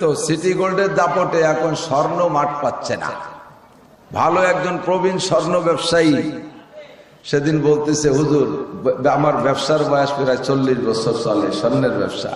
তো সিটি গোল্ডের দাপটে এখন স্বর্ণ মাঠ পাচ্ছে না। ভালো একজন প্রবীণ স্বর্ণ ব্যবসায়ী সেদিন বলতেছে, হুজুর আমার ব্যবসার বয়স প্রায় 40 বছর চলে, স্বর্ণের ব্যবসা,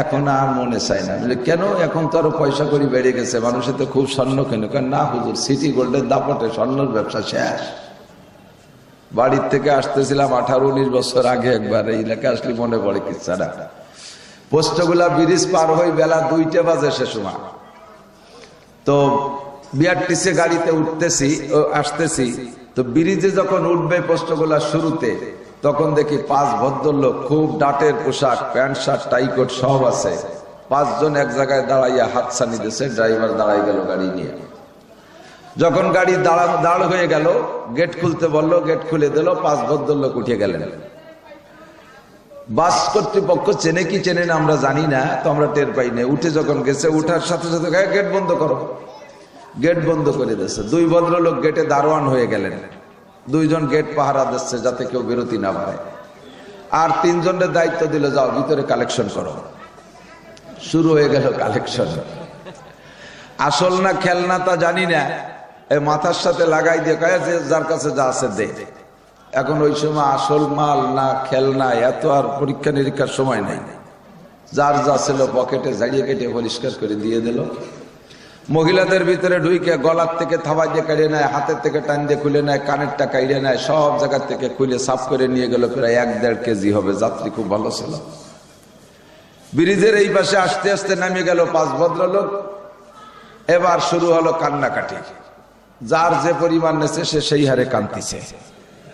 এখন আর মনে চায় না। কেন? এখন তো আরো পয়সা করি বেড়ে গেছে, মানুষের তো খুব স্বর্ণ কেন? না হুজুর, সিটি গোল্ডের দাপটে স্বর্ণের ব্যবসা শেষ। বাড়ির থেকে আসতেছিলাম 18-19 বছর আগে একবার, এই এলাকায় আসলে মনে পড়ে কিচ্ছাটা। পোস্টগুলা ব্রিজ পার হয়ে বেলা 2টা বাজে সে সময়। তো বিআরটিসি গাড়িতে আসতেছি, তো ব্রিজে যখন উঠবে পোস্টগুলা শুরুতে, তখন দেখি 5 ভদ্রলোক, খুব ডাটের পোশাক, প্যান্ট শার্ট টাই কোট সব আছে, 5 জন এক জায়গায় দাঁড়াইয়া হাতছানি দিয়েছে। ড্রাইভার দাঁড়াই গেল গাড়ি নিয়ে। যখন গাড়ি দাঁড় হয়ে গেল, গেট খুলতে বললো, গেট খুলে দিল, 5 ভদ্রলোক উঠে গেলেন। বাস কর্তৃপক্ষ চেনে কি চেনে না আমরা জানি না, তো আমরা টের পাই না। উঠে যখন গেছে, উঠার সাথে সাথে গেট বন্ধ করো, গেট বন্ধ করে দিচ্ছে। 2 ভদ্রলোক গেটে দারোয়ান হয়ে গেলেন, 2 জন গেট পাহারা দিচ্ছে যাতে কেউ বিরতি না পায়। আর 3 জনের দায়িত্ব দিল, যাও ভিতরে কালেকশন করো। শুরু হয়ে গেল কালেকশন। আসল না খেলনা তা জানি না, এই মাথার সাথে লাগাই দিয়ে কয়ে যে যার কাছে যা আছে দে। এখন ওই সময় আসল মাল না খেলনা, এত আর পরীক্ষা নিরীক্ষার সময় নাই। যার যা ছিল পকেটে ঝাড়িয়ে কেটে পরিষ্কার করে দিয়ে দিল। মহিলাদের ভিতরে ঢুইকে গলার থেকে থাবা দিয়ে কাড়িয়ে নেয়, হাতের থেকে টান দিয়ে খুলে নেয়, কানেরটা কাইড়ে নেয়, সব জায়গা থেকে খুলে সাফ করে নিয়ে গেল। প্রায় 1-1.5 কেজি হবে। যাত্রী খুব ভালো ছিল। ব্রিজের এই পাশে আস্তে আস্তে নামে গেল 5 ভদ্রলোক। এবার শুরু হলো কান্নাকাটি। যার যে পরিমাণ নেছে সে সেই হারে কান্দিছে।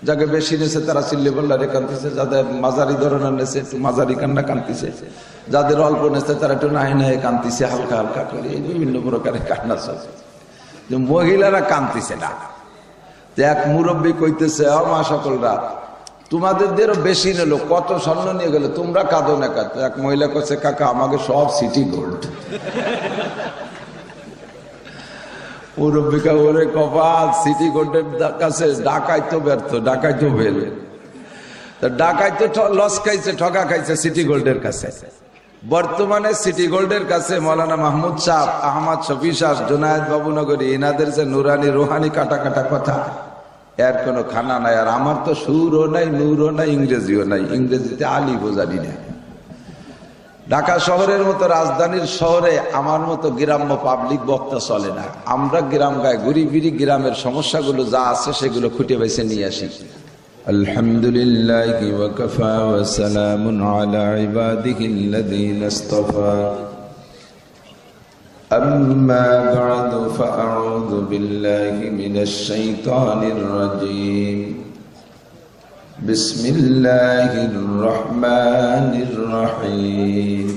যাকে বেশি নেছে তারা চিল্লি বল্লারে কান্দিছে, যাদের মাঝারি ধরনের নেছে একটু মাঝারি কান্না কান্দিছে, যাদের অল্প নেছে তারা একটু নাহি নাহি কান্দিছে, হালকা হালকা করে। এই বিভিন্ন প্রকারের কান্না চলছে। মহিলারা কান্দিছে না। এক মুরব্বী কইতেছে, মা সকলরা, তোমাদেরও বেশি নিল, কত স্বর্ণ নিয়ে গেল, তোমরা কাঁদো না কাঁদো। এক মহিলা করছে, কাকা আমাকে সব সিটি গোল্ড। মুরব্বিকা ওরে কপাল, সিটি গোল্ডের কাছে ডাকাইতো ব্যর্থ, ডাকাইতো ফেল। ডাকাইতো লস খাইছে, ঠকা খাইছে সিটি গোল্ডের কাছে। বর্তমানে সিটি গোল্ডের কাছে মৌলানা মাহমুদ সাহ, আহমদ শফি সাহ, জুনায়েদ বাবুনগরী, এনাদের যে নুরানি রুহানি কাটা কাটা কথা, এর কোনো খানা নাই। আর আমার তো সুরও নাই, নূরও নাই, ইংরেজিও নাই। ইংরেজিতে আলি বোঝানি না। ঢাকা শহরের মতো রাজধানীর শহরে আমার মতো গ্রাম্য পাবলিক বক্তা চলে না। আমরা গ্রাম গায়ে ঘুরি ফিরি, গ্রামের সমস্যাগুলো যা আছে সেগুলো খুঁটে বেছে নিয়ে আসি। আলহামদুলিল্লাহি ওয়া কাফা ওয়া সালামুন আলা ইবাদিহিল্লাযীনা ইসতাফা। আম্মা বা'দু ফাআউযু বিল্লাহি মিনাশ শাইতানির রাজীম। বিসমিল্লাহির রহমানির রহিম।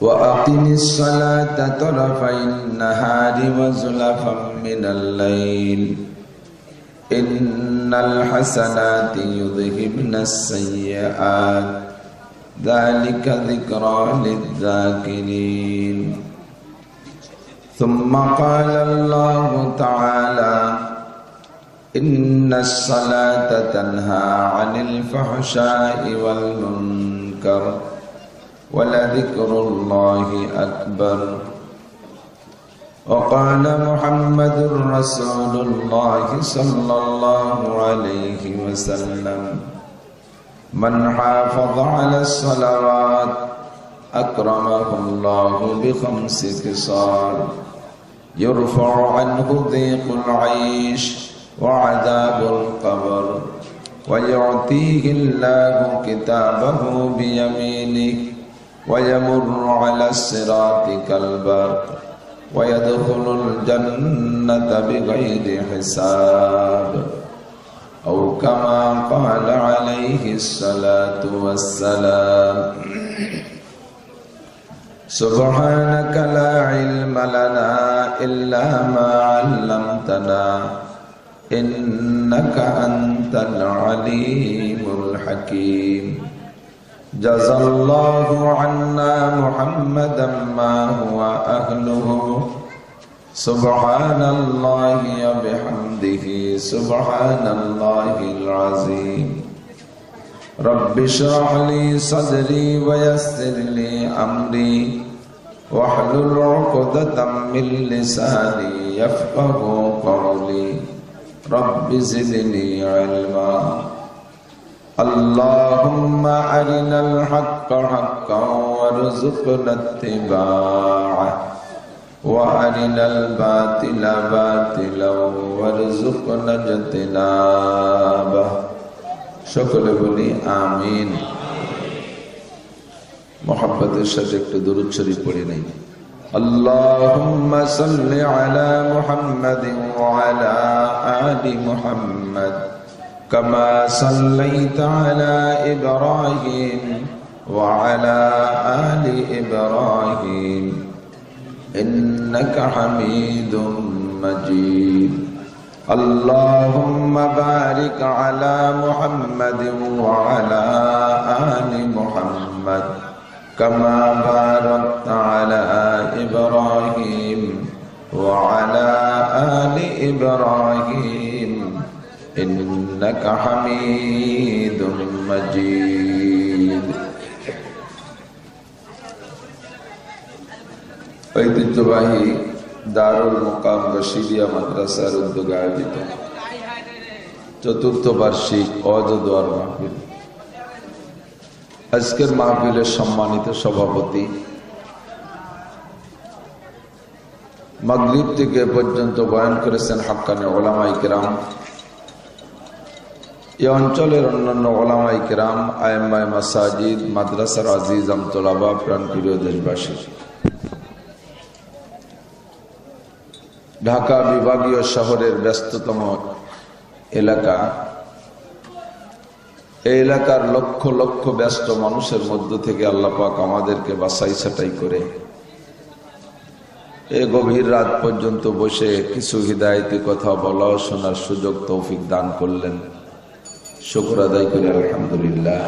ওয়া আকিমিস সালাতা তারাফাইন নাহারি ওয়া যুলাফাম মিনাল লাইল ইন্নাল হাসানাতি ইউযহিবনাস সাইয়্যাত যালিকা যিকরা লিয-যাকিরিন। ثم قال الله تعالى إن الصلاة تنهى عن الفحشاء والمنكر ولذكر الله أكبر. وقال محمد رسول الله صلى الله عليه وسلم من حافظ على الصلوات أكرمه الله ب5 خصال يرفع عنه ضيق العيش وعذاب القبر ويعطيه الله كتابه بيمينه ويمر على الصراط كالبرق ويدخل الجنة بغير حساب أو كما قال عليه الصلاة والسلام. سبحانك لا علم لنا إلا ما علمتنا إنك أنت العليم الحكيم. جزى الله عنا محمدا ما هو أهله سبحان الله وبحمده سبحان الله العظيم. رب اشرح لي صدري ويسر لي أمري واحلل عقدة من لساني يفقه قولي رب زدني علما اللهم أرنا الحق حقا وارزقنا اتباعه وأرنا الباطل باطلا وارزقنا اجتنابه সকলে বলি আমিন। মোহাব্বতের সাথে একটু দরুদ শরীফ পড়ে নেই। اللهم صل على محمد وعلى آل محمد كما صليت على إبراهيم وعلى آل إبراهيم إنك حميد مجيد اللهم بارك على محمد وعلى آل محمد كما باركت على إبراهيم وعلى آل إبراهيم إنك حميد مجيد ঐতিহ্যবাহী দারুল মুকাম বশিরিয়া মাদ্রাসার উদ্যোগে আয়োজিত চতুর্থ বার্ষিক ওয়াজ ও দোয়ার মাহফিল। আজকের মাহফিলের সম্মানিত সভাপতি, মাগরিব থেকে পর্যন্ত বয়ান করেছেন হাক্কানি উলামায়ে কেরাম, এই অঞ্চলের অন্যান্য উলামায়ে কেরাম, আইম্মায়ে মাসাজিদ, মাদ্রাসার আজিজ আমতলাবা, প্রাণপ্রিয় দেশবাসী, ঢাকা বিভাগীয় শহরের ব্যস্ততম এলাকা, এই এলাকার লক্ষ লক্ষ ব্যস্ত মানুষের মধ্য থেকে আল্লাহ পাক আমাদেরকে বাছাই ছাঁটাই করে এই গভীর রাত পর্যন্ত বসে কিছু হিদায়াতি কথা বলা ও শোনার সুযোগ তৌফিক দান করলেন। শুকর আদায় করি আলহামদুলিল্লাহ।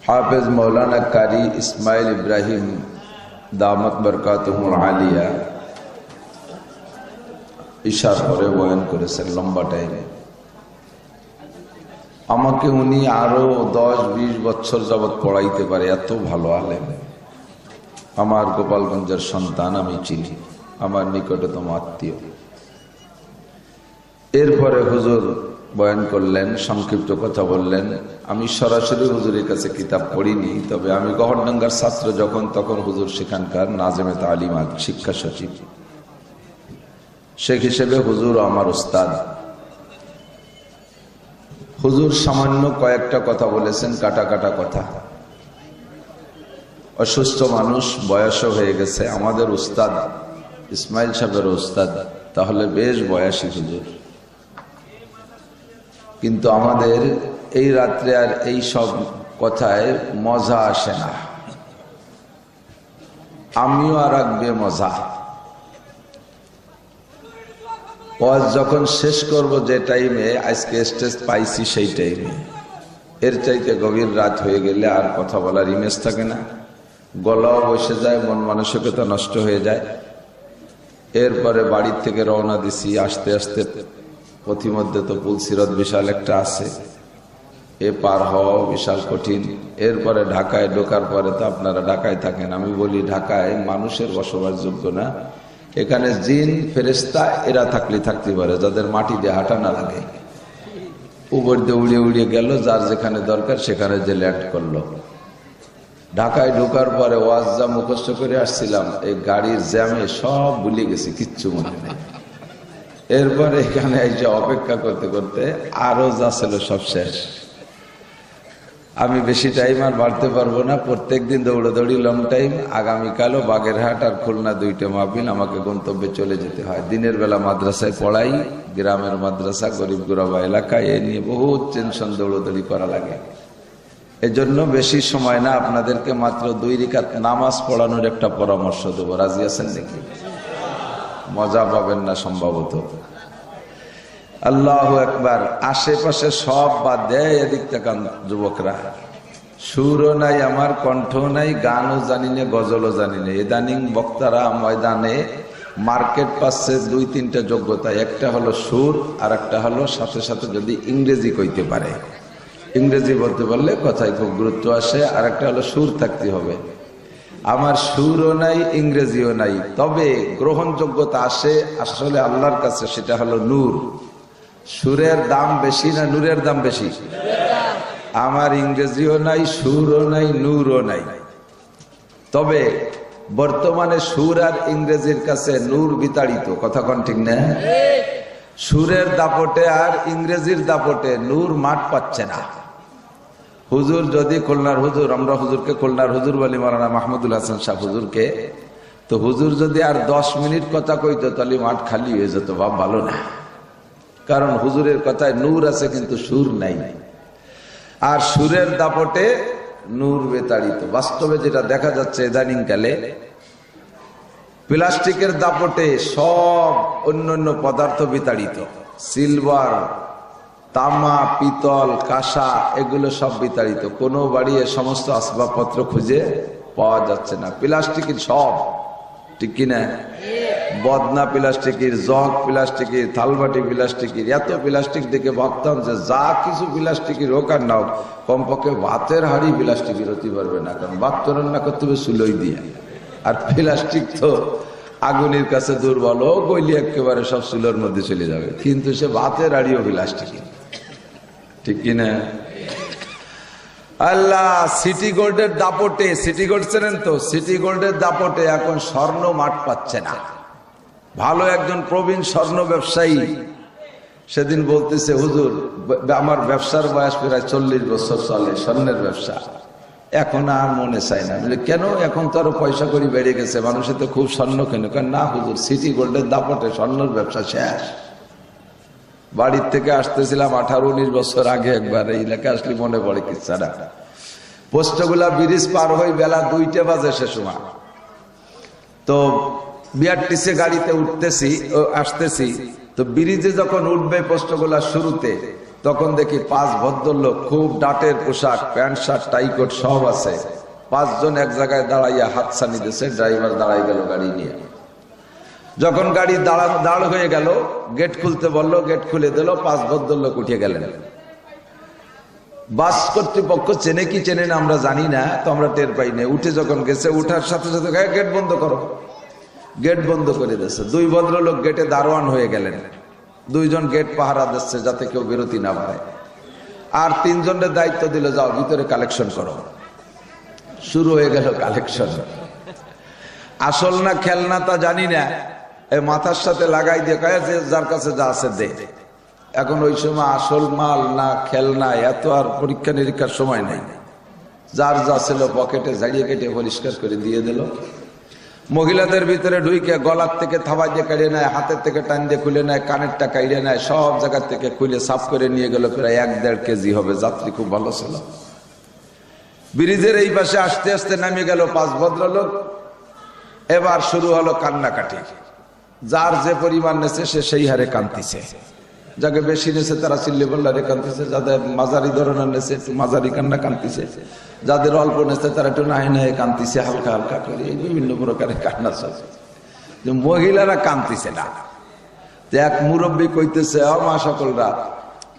হাফেজ মৌলানা কারি ইসমাইল ইব্রাহিম দামাত বরকাতুহুল আলিয়া ইশার করে বয়ান করেছেন লম্বা টাইমে। আমাকে উনি আরো 10-20 বছর যাবৎ পড়াইতে পারে, এত ভালো আলেম। আমার গোপালগঞ্জের সন্তান, আমি চিনি, আমার নিকটতম আত্মীয়। এরপরে হুজুর বয়ান করলেন, সংক্ষিপ্ত কথা বললেন। আমি সরাসরি হুজুরের কাছে কিতাব পড়িনি, তবে আমি গহরডাঙ্গার ছাত্র যখন, তখন হুজুর সেখানকার নাজেমে তালিমাত শিক্ষা সচিব, শেখ হিসেবে হুজুর আমার উস্তাদ। হুজুর সামান্য কয়েকটা কথা বলেছেন, কাটা কাটা কথা। অসুস্থ মানুষ, বয়সও হয়ে গেছে, আমাদের উস্তাদ ইসমাইল সাহেবের উস্তাদ, তাহলে বেশ বয়সী হুজুর। কিন্তু আমাদের এই রাত্রে আর এই সব কথায় মজা আসে না। আমিও আর রাখবে মজা। ওয়াজ যখন শেষ করব যে টাইমে, আজকে স্টেজ পাইছি সেই টাইমে, এর চাইতে গভীর রাত হয়ে গেলে আর কথা বলার ইমেজ থাকে না, গলাও বসে যায়, মন মানসিকতা নষ্ট হয়ে যায়। এরপরে বাড়ির থেকে রওনা দিছি, আস্তে আস্তে পথিমধ্যে তো পুলসিরত বিশাল একটা আছে, এ পার হওয়া বিশাল কঠিন। এরপরে ঢাকায় ঢোকার পরে তো আপনারা ঢাকায় থাকেন, আমি বলি ঢাকায় মানুষের বসবাসযোগ্য না, এখানে জিন ফেরেশতা এরা থাকলে থাকতে পারে, যাদের মাটি দিয়ে হাঁটা না লাগে। উপর দিয়ে উড়িয়ে উড়িয়ে গেল, যার যেখানে দরকার সেখানে যে ল্যান্ড করলো। ঢাকায় ঢোকার পরে ওয়াজ যা মুখস্থ করে আসছিলাম, এই গাড়ির জ্যামে সব ভুলে গেছি, কিচ্ছু মনে নেই। এরপরে এখানে এসে অপেক্ষা করতে করতে আরো যা ছিল সব শেষ। আমি বেশি টাইম আর বাড়তে পারবো না, প্রত্যেকদিন দৌড়াদৌড়ি লং টাইম। আগামীকালও বাগেরহাট আর খুলনা 2টে মাহফিল, আমাকে গন্তব্যে চলে যেতে হয়। দিনের বেলা মাদ্রাসায় পড়াই, গ্রামের মাদ্রাসা, গরিব গুরাবা এলাকায়, এ নিয়ে বহুত টেনশন, দৌড়াদৌড়ি করা লাগে। এজন্য বেশি সময় না, আপনাদেরকে মাত্র 2 রাকাত নামাজ পড়ানোর একটা পরামর্শ দেবো। রাজি আছেন নাকি? মজা পাবেন না সম্ভবত। আল্লাহু আকবার। আশেপাশে সব বাদ দেয়, এদিক তাকান যুবকরা। সুরও নাই আমার, কণ্ঠ নাই, গানও জানি না, গজলও জানি না। ইদানিং বক্তারা ময়দানে মার্কেট পাচ্ছে দুই তিনটা যোগ্যতা, একটা হলো সুর, আর একটা হলো সাথে সাথে যদি ইংরেজি কইতে পারে, ইংরেজি বলতে পারলে কথায় খুব গুরুত্ব আসে, আর একটা হলো সুর থাকতে হবে। আমার সুরও নাই, ইংরেজিও নাই, তবে গ্রহণযোগ্যতা আসে আসলে আল্লাহর কাছে, সেটা হলো নূর। সুরের দাম বেশি না নূরের দাম বেশি? আমার ইংরেজিও নাই, সুরও নাই, নূরও নাই। তবে বর্তমানে সুর আর ইংরেজির কাছে নূর বিতাড়িত, কথা কোন ঠিক না? সুরের দাপটে আর ইংরেজির দাপটে নূর মাঠ পাচ্ছে না। হুজুর যদি খুলনার হুজুর, আমরা হুজুরকে খুলনার হুজুর বলি, মাওলানা মাহমুদুল হাসান সাহেব হুজুরকে, তো হুজুর যদি আর 10 মিনিট কথা কইতো তাহলে মাঠ খালি হয়ে যেত, ভাব ভালো না। কারণ হুজুরের কথায় নূর আছে কিন্তু সুর নাই, আর সুরের দাপটে নূর বিতাড়িত। বাস্তবে যেটা দেখা যাচ্ছে ইদানিং কালে, প্লাস্টিকের দাপটে সব অন্যান্য পদার্থ বিতাড়িত, সিলভার, তামা, পিতল, কাঁসা, এগুলো সব বিতাড়িত। কোনো বাড়ি এ সমস্ত আসবাবপত্র খুঁজে পাওয়া যাচ্ছে না, প্লাস্টিকের সব, ঠিক কিনা? বদনা প্লাস্টিকের, জগ প্লাস্টিকের, থালবাটি প্লাস্টিকের, এত প্লাস্টিক দেখে ভাবতাম যে যা কিছু প্লাস্টিকের হোক আর না হোক, কমপক্ষে ভাতের হাঁড়ি প্লাস্টিকের হতে পারবে না, কারণ ভাত তো রান্না করতে হবে চুলোই দিয়ে। আর প্লাস্টিক তো আগুনের কাছে দুর্বল, ও গইলি একেবারে সব চুলোর মধ্যে চলে যাবে, কিন্তু সে ভাতের হাঁড়িও প্লাস্টিকের, ঠিক কিনা? আল্লাহ সিটি গোল্ডের দাপটে, সিটি গোল্ড চেনেন তো, সিটি গোল্ডের দাপটে এখন স্বর্ণ মাঠ পাচ্ছে না। ভালো একজন প্রবীণ স্বর্ণ ব্যবসায়ী সেদিন বলতেছে, হুজুর আমার ব্যবসার বয়স প্রায় 40 বছর চলে, স্বর্ণের ব্যবসা, এখন আর মনে চায় না। কেন? এখন তো আরো পয়সা করি বেড়ে গেছে, মানুষের তো খুব স্বর্ণ কেন? না হুজুর, সিটি গোল্ডের দাপটে স্বর্ণের ব্যবসা শেষ। বাড়ির থেকে আসতেছিলাম 18-19 বছর আগে, একবার এই এলাকা আসলে মনে পড়ে কিচ্ছাটা। পোস্টগুলা ব্রিজ পার হয়ে বেলা 2টা বাজে সে সময়, তো বিআরটিসি গাড়িতে উঠতেছি, আসতেছি, তো ব্রিজে যখন উঠবে পোস্টগুলা শুরুতে, তখন দেখি 5 ভদ্রলোক, খুব ডাটের পোশাক, প্যান্ট শার্ট টাই কোট সব আছে, 5 জন এক জায়গায় দাঁড়াইয়া হাতছানি দিয়েছে। ড্রাইভার দাঁড়াই গেল গাড়ি নিয়ে। যখন গাড়ি দাঁড় হয়ে গেল, গেট খুলতে বললো, গেট খুলে দিল, 5 ভদ্রলোক উঠে গেলেন। বাস কর্তৃপক্ষ চেনে কি চেনে না আমরা জানি না, তো আমরা টের পাই না। উঠে যখন গেছে, উঠার সাথে সাথে গেট বন্ধ করো, গেট বন্ধ করে দিয়েছে। 2 ভদ্রলোক গেটে দারোয়ান হয়ে গেলেন, 2 জন গেট পাহারা দিচ্ছে যাতে কেউ বিরতি না পায়। আর 3 জনের দায়িত্ব দিল, যাও ভিতরে কালেকশন করো। শুরু হয়ে গেল কালেকশন। আসল না খেলনা তা জানি না, এই মাথার সাথে লাগাই দিয়ে কয়ে যে যার কাছে যা আছে দে। এখন ওই সময় আসল মাল না খেলনা, এত আর পরীক্ষা নিরীক্ষার সময় নেই। যার যা ছিল পকেটে ঝাড়িয়ে কেটে পরিষ্কার করে দিয়ে দিল। মহিলাদের ভিতরে ঢুইকে গলার থেকে থাবা দিয়ে কাড়িয়ে নেয়, হাতের থেকে টান দিয়ে খুলে নেয়, কানেরটা কাড়িয়ে নেয়, সব জায়গা থেকে খুলে সাফ করে নিয়ে গেল। প্রায় 1-1.5 কেজি হবে। যাত্রী খুব ভালো ছিল। ব্রিজের এই পাশে আস্তে আস্তে নামে গেল 5 ভদ্রলোক। এবার শুরু হলো কান্নাকাটি। যার যে পরিমাণ নেছে সে সেই হারে কান্দিছে। যাকে বেশি নেছে তারা চিল্লে বল্লারে কান্দিছে, যাদের মাঝারি ধরনের নেছে একটু মাঝারি কান্না কান্দিছে, যাদের অল্প নেছে তারা একটু নাহে নাহে কান্দিছে, হালকা হালকা করে। এই বিভিন্ন প্রকারের কান্না চলছে, মহিলারা কান্দিছে না। এক মুরব্বী কইতেছে, মা সকলরা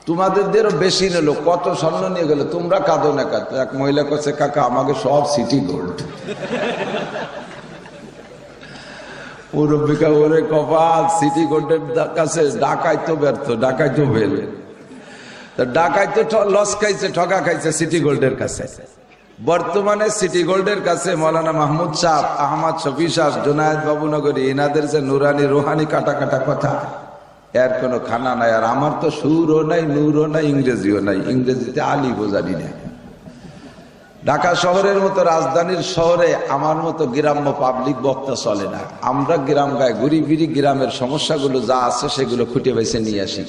তোমাদেরও বেশি নিল, কত স্বর্ণ নিয়ে গেল, তোমরা কাঁদো না কাঁদো। এক মহিলা কাছে, কাকা আমাকে সব সিটি গোল্ড। মুরব্বিকা ওরে কপাল, সিটি গোল্ডের কাছে ডাকাই তো ব্যর্থ, ডাকাই তো ফেল। ডাকাই তো লস খাইছে, ঠকা খাইছে সিটি গোল্ডের কাছে। বর্তমানে সিটি গোল্ডের কাছে মৌলানা মাহমুদ সাহেব, আহমদ শফি সাহেব, জুনায়েদ বাবুনগরী, এনাদের যে নুরানি রোহানি কাটা কাটা কথা, এর কোনো খানা নাই। আর আমার তো সুরও নাই, নূরও নাই, ইংরেজিও নাই, ইংরেজিতে আলি বোঝানি না। ঢাকা শহরের মতো রাজধানীর শহরে আমার মতো গ্রাম্য পাবলিক বক্তা চলে না। আমরা গ্রাম গায়ে ঘুরি ফিরি, গ্রামের সমস্যাগুলো যা আছে সেগুলো খুঁটে বেছে নিয়ে আসি।